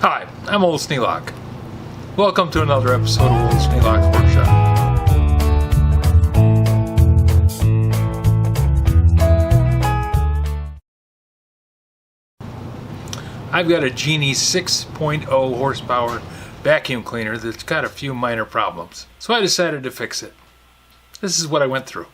Hi, I'm Old Sneelock. Welcome to another episode of Old Sneelock's Workshop. I've got a Genie 6.0 horsepower vacuum cleaner that's got a few minor problems, so I decided to fix it. This is what I went through.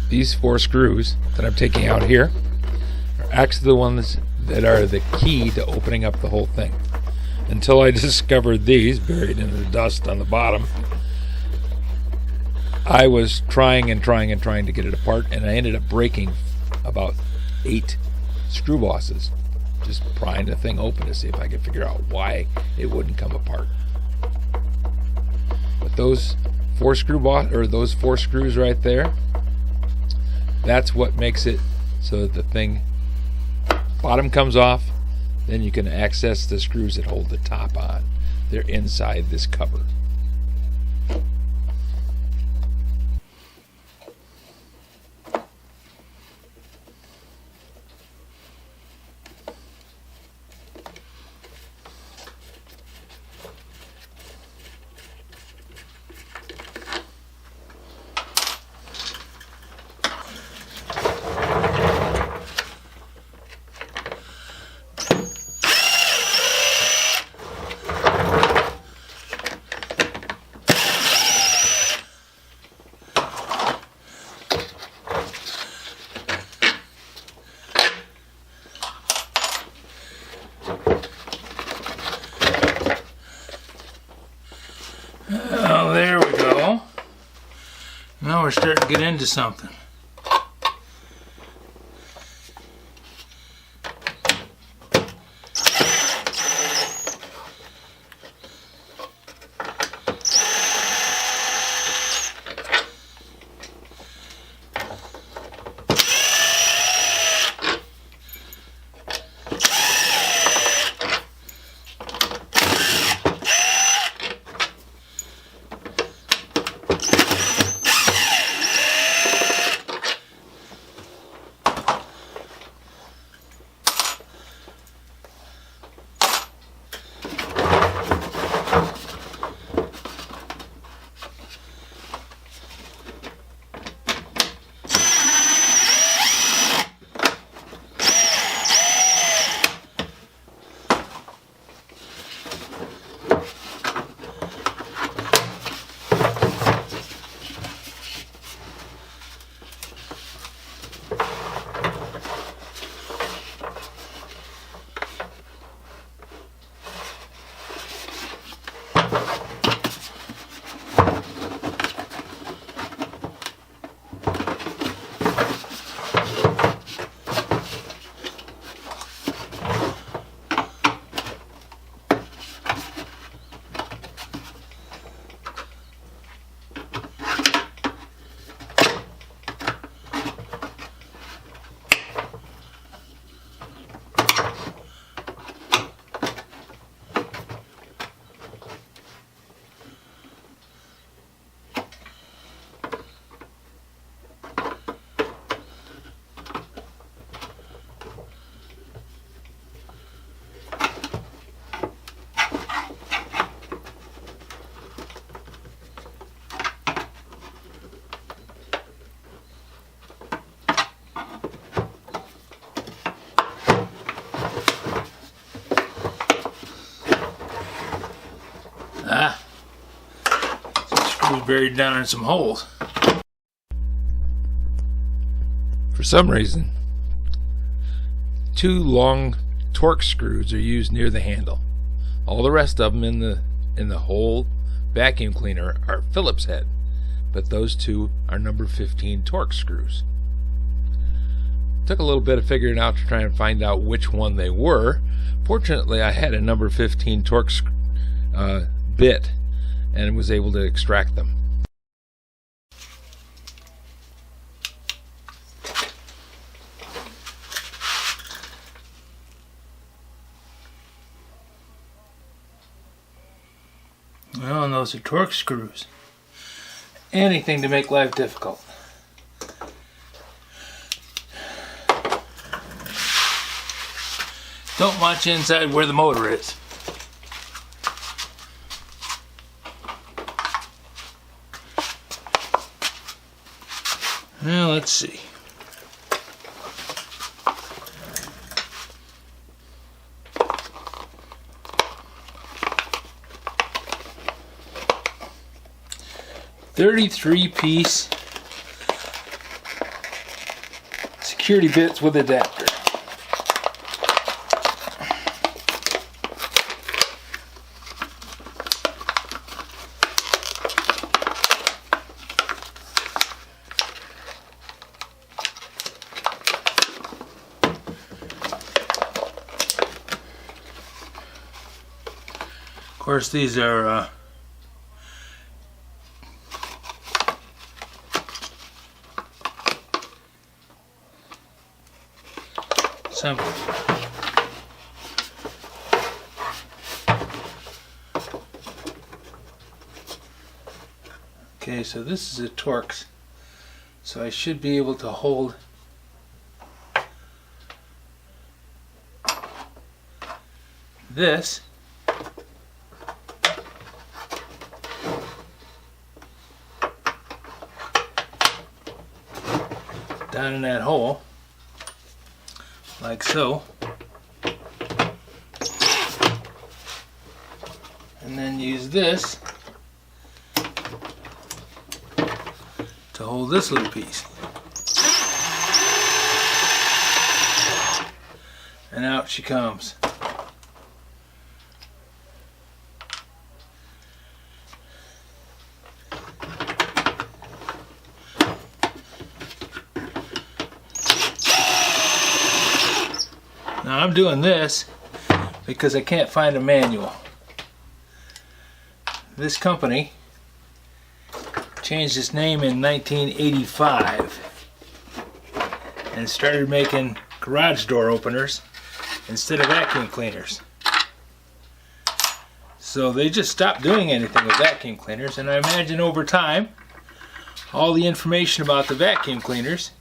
These 4 screws that I'm taking out here are actually the ones that are the key to opening up the whole thing. Until I discovered these buried in the dust on the bottom, I was trying to get it apart, and I ended up breaking about 8 screw bosses just prying the thing open to see if I could figure out why it wouldn't come apart. But those 4 screws right there, that's what makes it so that the thing bottom comes off. Then you can access the screws that hold the top on. They're inside this cover. Oh, there we go. Now we're starting to get into something. Buried down in some holes. For some reason, 2 long Torx screws are used near the handle. All the rest of them in the whole vacuum cleaner are Phillips head, but those 2 are number 15 Torx screws. Took a little bit of figuring out to try and find out which one they were. Fortunately, I had a number 15 Torx bit and was able to extract them. and those are Torx screws. Anything to make life difficult. Don't watch inside where the motor is. Now let's see. $33-piece security bits with adapter. Of course, these are simple. Okay, so this is a Torx, so I should be able to hold this down in that hole, like so, and then use this to hold this little piece, and out she comes. Now I'm doing this because I can't find a manual. This company changed its name in 1985 and started making garage door openers instead of vacuum cleaners. So they just stopped doing anything with vacuum cleaners, and I imagine over time all the information about the vacuum cleaners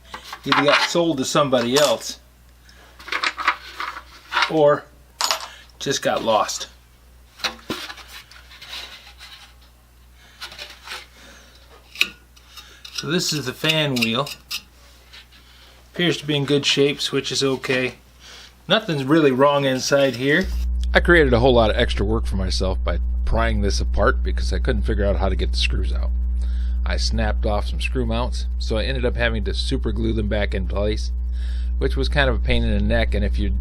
either got sold to somebody else or just got lost. So this is the fan wheel. Appears to be in good shape, switch is okay. Nothing's really wrong inside here. I created a whole lot of extra work for myself by prying this apart because I couldn't figure out how to get the screws out. I snapped off some screw mounts, so I ended up having to super glue them back in place, which was kind of a pain in the neck, and if you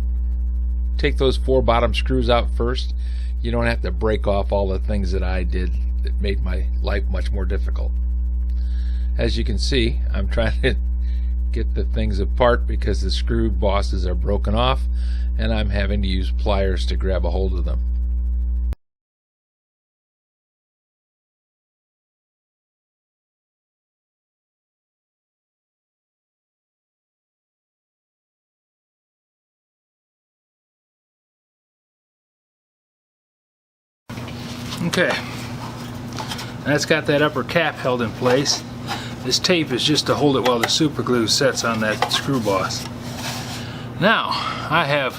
take those 4 bottom screws out first, you don't have to break off all the things that I did that made my life much more difficult. As you can see, I'm trying to get the things apart because the screw bosses are broken off, and I'm having to use pliers to grab a hold of them. Okay, that's got that upper cap held in place. This tape is just to hold it while the super glue sets on that screw boss. Now, I have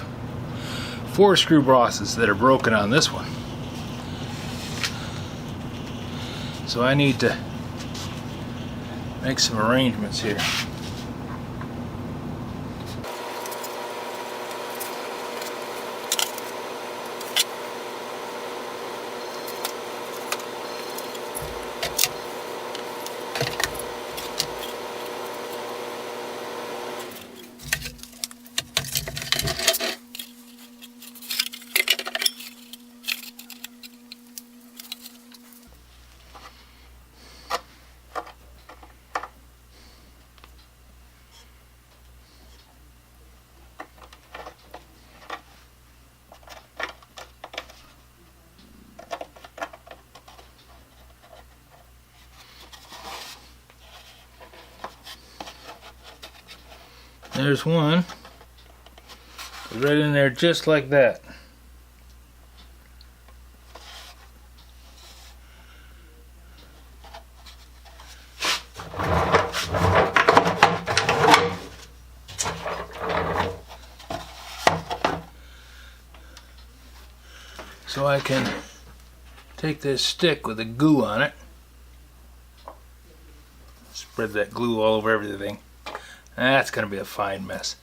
4 screw bosses that are broken on this one. So I need to make some arrangements here. There's one right in there just like that. so I can take this stick with the glue on it, spread that glue all over everything. That's going to be a fine mess.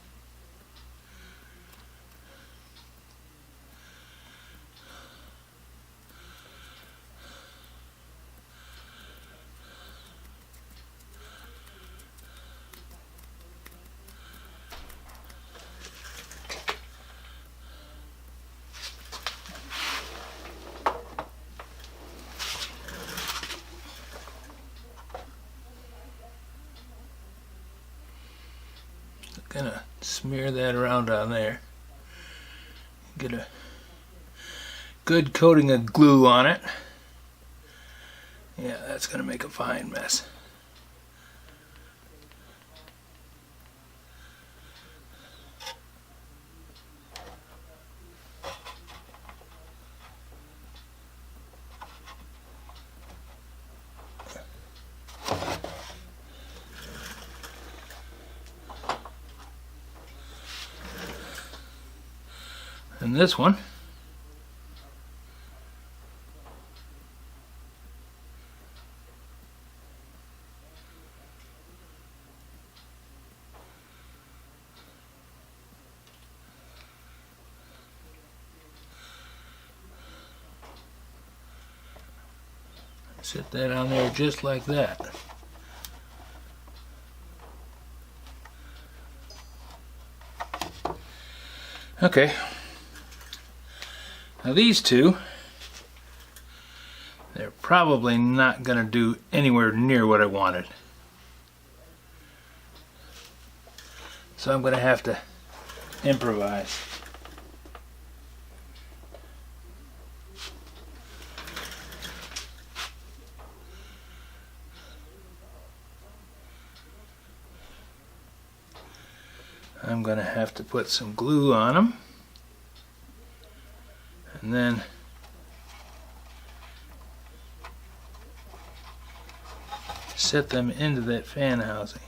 Gonna smear that around on there. Get a good coating of glue on it. Yeah, that's gonna make a fine mess. And this one, set that on there just like that. Okay. Now these two, they're probably not going to do anywhere near what I wanted. So I'm going to have to improvise. I'm going to have to put some glue on them. And then set them into that fan housing.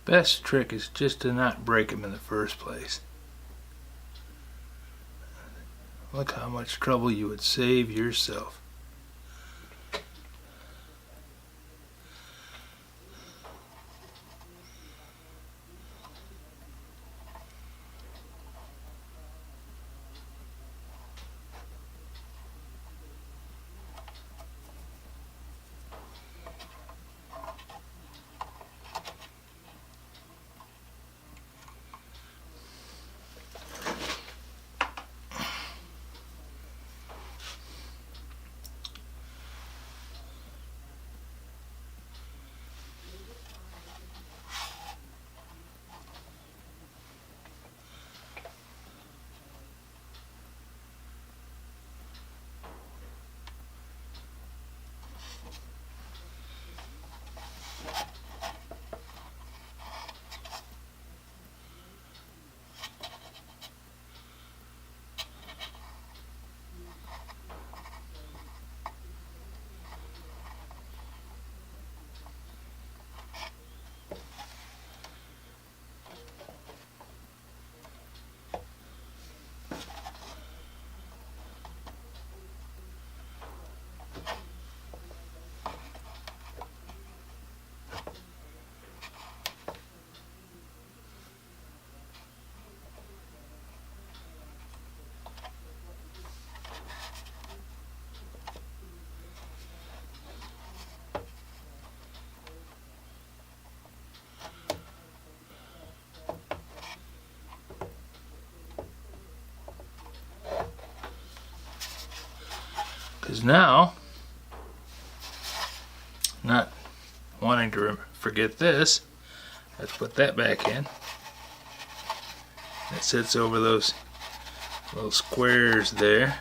Best trick is just to not break them in the first place. Look how much trouble you would save yourself. Because now, not wanting to forget this, let's put that back in. It sits over those little squares there.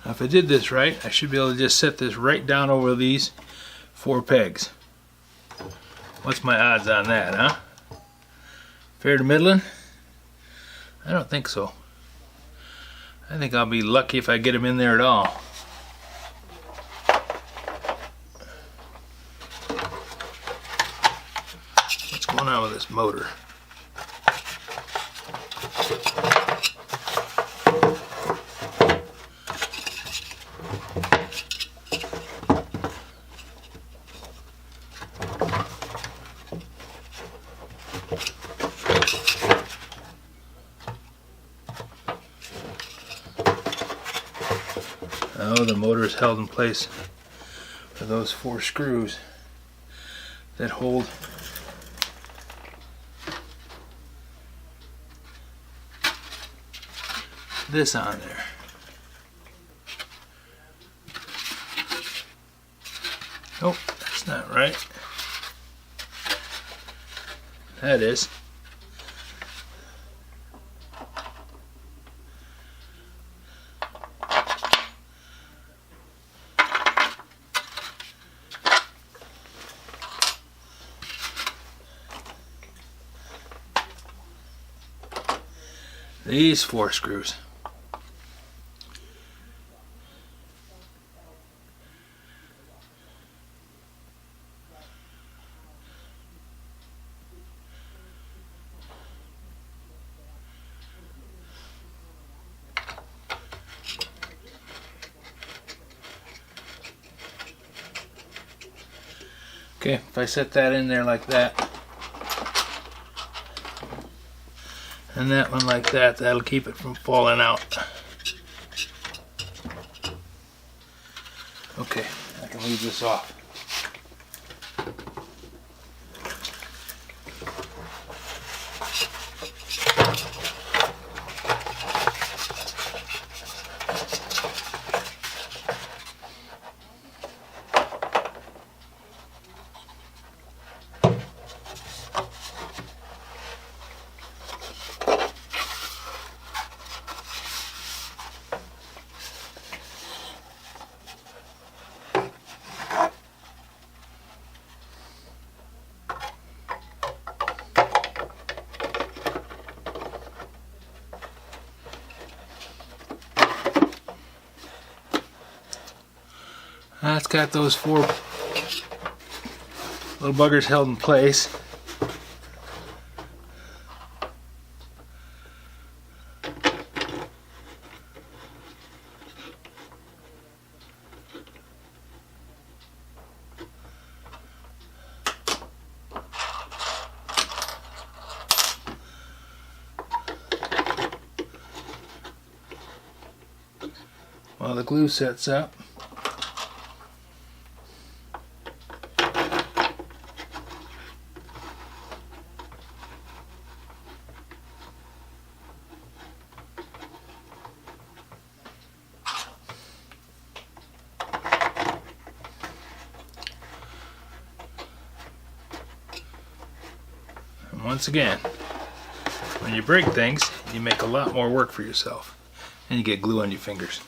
Now if I did this right, I should be able to just set this right down over these 4 pegs. What's my odds on that, huh? Fair to middling? I don't think so. I think I'll be lucky if I get them in there at all. What's going on with this motor? Oh, the motor is held in place by those 4 screws that hold this on there. Nope, that's not right. That is. These 4 screws. Okay, if I set that in there like that, and that one like that, that'll keep it from falling out. Okay, I can leave this off. That's got those 4 little buggers held in place. While the glue sets up. Once again, when you break things, you make a lot more work for yourself, and you get glue on your fingers.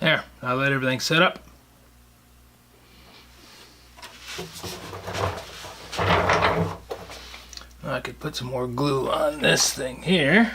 There, I'll let everything set up. I could put some more glue on this thing here.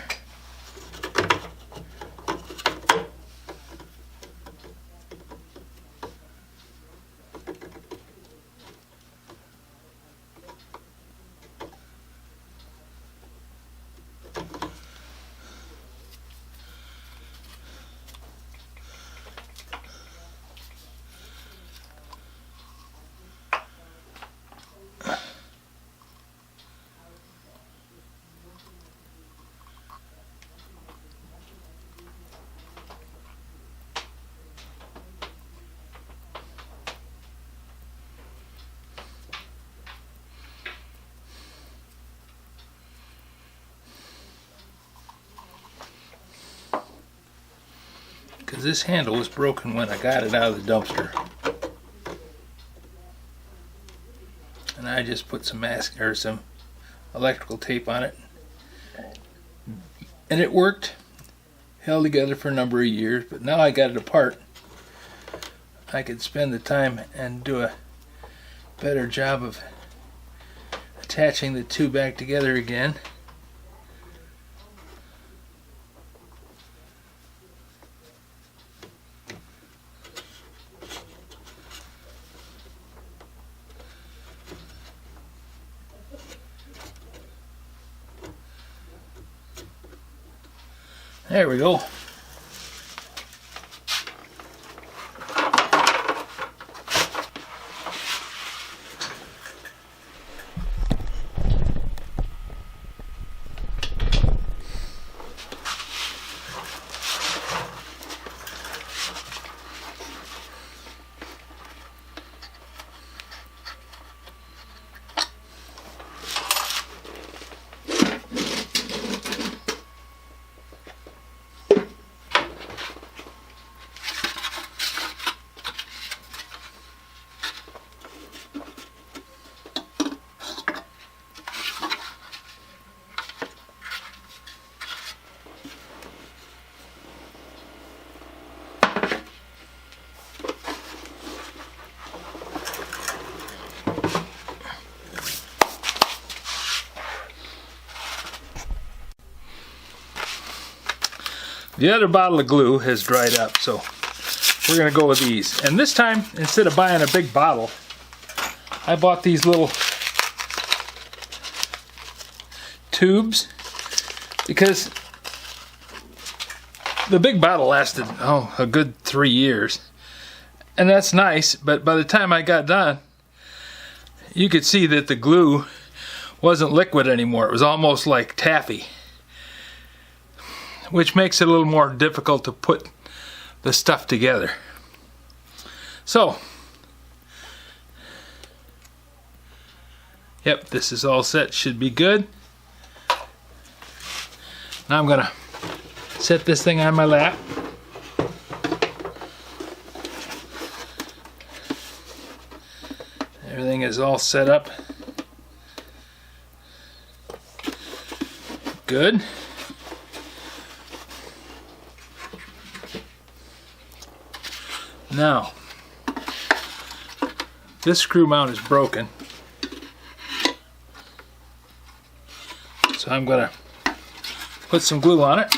Because this handle was broken when I got it out of the dumpster. And I just put some some electrical tape on it. And it worked. Held together for a number of years, but now I got it apart. I could spend the time and do a better job of attaching the two back together again. There we go. The other bottle of glue has dried up, so we're going to go with these. And this time, instead of buying a big bottle, I bought these little tubes because the big bottle lasted, a good 3 years. And that's nice, but by the time I got done, you could see that the glue wasn't liquid anymore. It was almost like taffy, which makes it a little more difficult to put the stuff together. So, yep, this is all set, should be good. Now I'm gonna set this thing on my lap. Everything is all set up. Good. Now, this screw mount is broken, so I'm going to put some glue on it.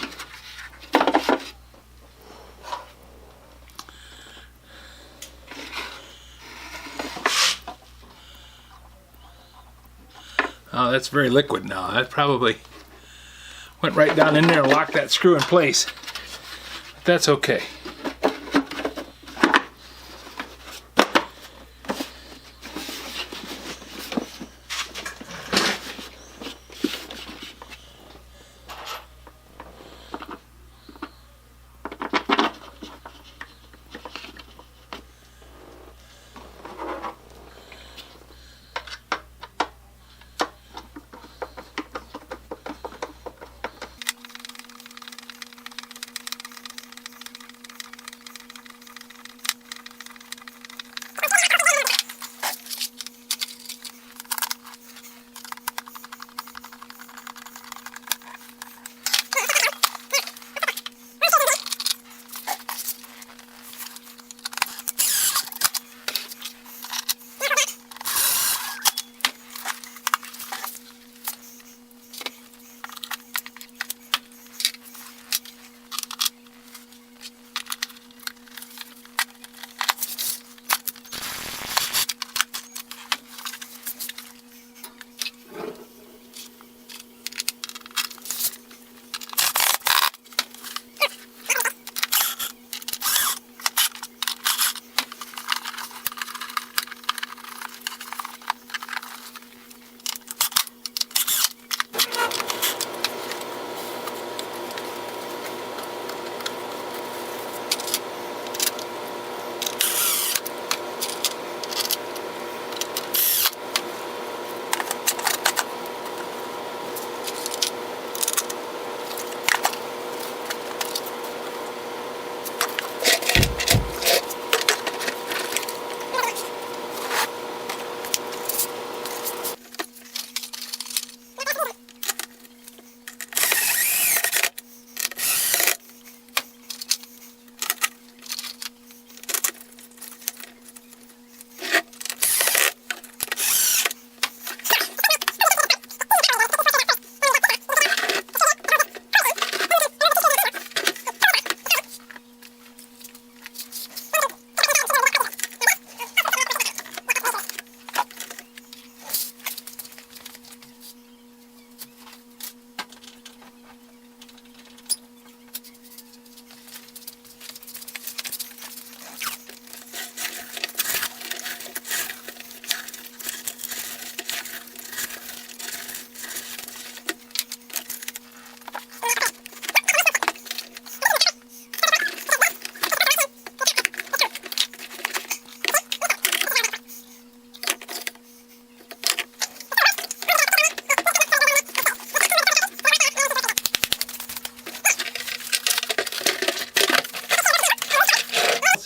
Oh, that's very liquid now. That probably went right down in there and locked that screw in place. But that's okay.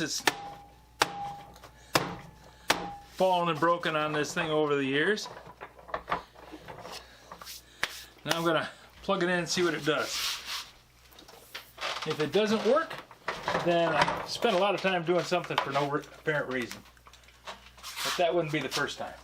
has fallen and broken on this thing over the years. Now I'm gonna plug it in and see what it does. If it doesn't work, then I spent a lot of time doing something for no apparent reason. But that wouldn't be the first time.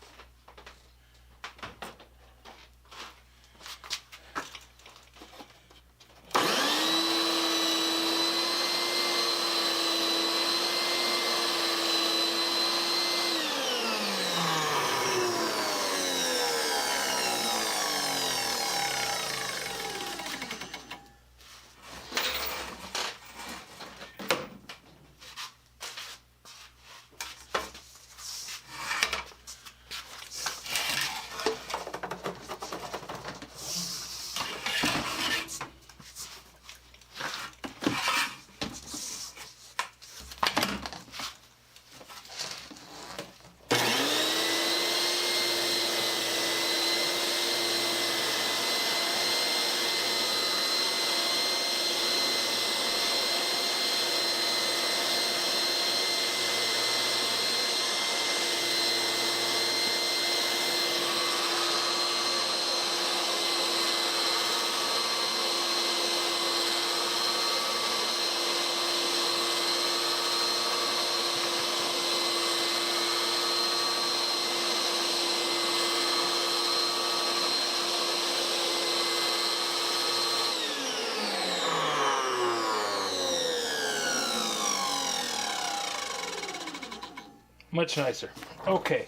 Much nicer. Okay.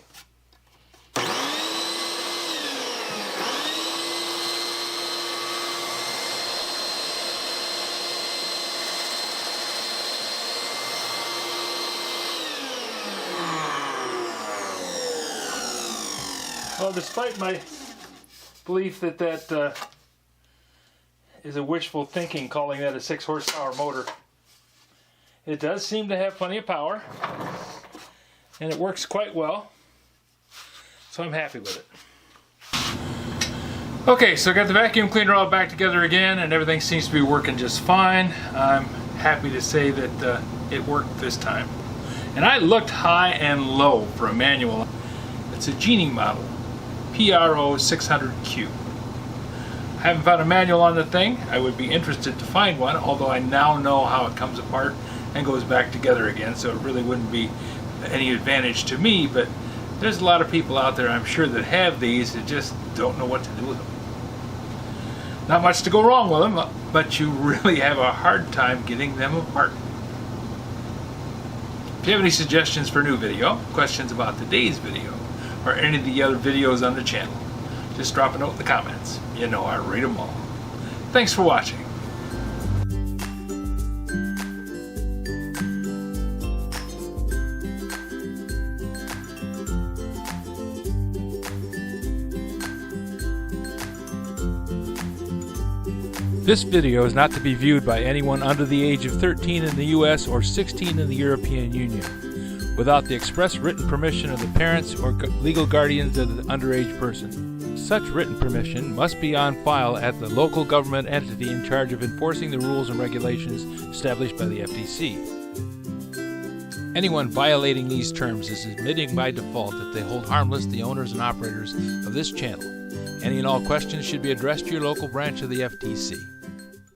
Well, despite my belief that is a wishful thinking, calling that a 6 horsepower motor, it does seem to have plenty of power. And it works quite well, so I'm happy with it. Okay, so I got the vacuum cleaner all back together again, and everything seems to be working just fine. I'm happy to say that it worked this time. And I looked high and low for a manual. It's a Genie model, Pro600Q. I haven't found a manual on the thing. I would be interested to find one, although I now know how it comes apart and goes back together again, so it really wouldn't be any advantage to me, but there's a lot of people out there, I'm sure, that have these that just don't know what to do with them. Not much to go wrong with them, but you really have a hard time getting them apart. If you have any suggestions for a new video, questions about today's video, or any of the other videos on the channel, just drop a note in the comments. You know I read them all. Thanks for watching. This video is not to be viewed by anyone under the age of 13 in the U.S. or 16 in the European Union, without the express written permission of the parents or legal guardians of the underage person. Such written permission must be on file at the local government entity in charge of enforcing the rules and regulations established by the FTC. Anyone violating these terms is admitting by default that they hold harmless the owners and operators of this channel. Any and all questions should be addressed to your local branch of the FTC.